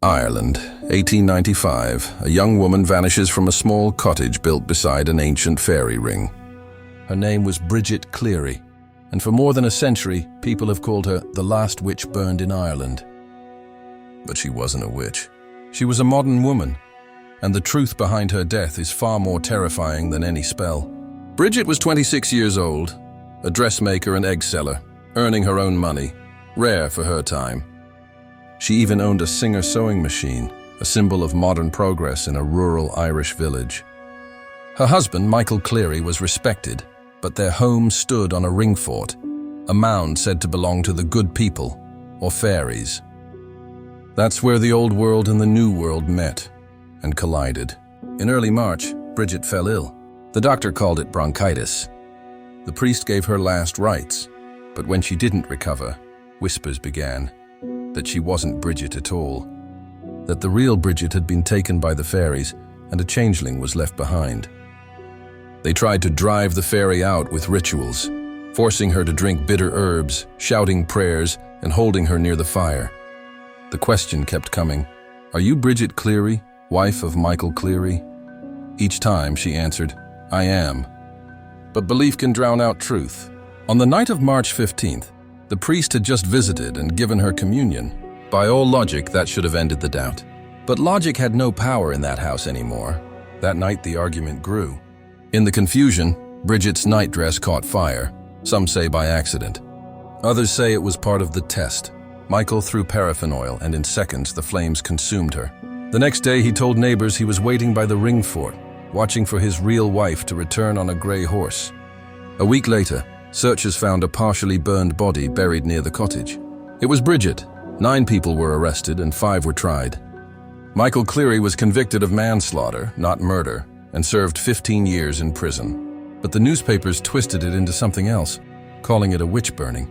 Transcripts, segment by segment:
Ireland, 1895. A young woman vanishes from a small cottage built beside an ancient fairy ring. Her name was Bridget Cleary, and for more than a century, people have called her the last witch burned in Ireland. But she wasn't a witch. She was a modern woman, and the truth behind her death is far more terrifying than any spell. Bridget was 26 years old, a dressmaker and egg seller, earning her own money, rare for her time. She even owned a Singer sewing machine, a symbol of modern progress in a rural Irish village. Her husband, Michael Cleary, was respected, but their home stood on a ring fort, a mound said to belong to the good people, or fairies. That's where the old world and the new world met and collided. In early March, Bridget fell ill. The doctor called it bronchitis. The priest gave her last rites, but when she didn't recover, whispers began that she wasn't Bridget at all, that the real Bridget had been taken by the fairies and a changeling was left behind. They tried to drive the fairy out with rituals, forcing her to drink bitter herbs, shouting prayers, and holding her near the fire. The question kept coming, "Are you Bridget Cleary, wife of Michael Cleary?" Each time she answered, "I am." But belief can drown out truth. On the night of March 15th, the priest had just visited and given her communion. By all logic, that should have ended the doubt. But logic had no power in that house anymore. That night, the argument grew. In the confusion, Bridget's nightdress caught fire, some say by accident. Others say it was part of the test. Michael threw paraffin oil, and in seconds, the flames consumed her. The next day, he told neighbors he was waiting by the ring fort, watching for his real wife to return on a gray horse. A week later, searchers found a partially burned body buried near the cottage. It was Bridget. 9 people were arrested and 5 were tried. Michael Cleary was convicted of manslaughter, not murder, and served 15 years in prison. But the newspapers twisted it into something else, calling it a witch burning.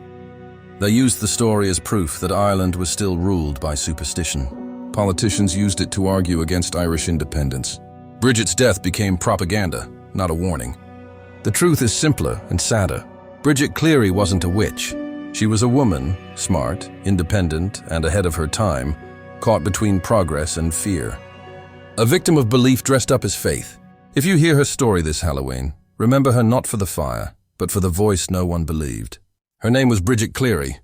They used the story as proof that Ireland was still ruled by superstition. Politicians used it to argue against Irish independence. Bridget's death became propaganda, not a warning. The truth is simpler and sadder. Bridget Cleary wasn't a witch. She was a woman, smart, independent, and ahead of her time, caught between progress and fear. A victim of belief dressed up as faith. If you hear her story this Halloween, remember her not for the fire, but for the voice no one believed. Her name was Bridget Cleary,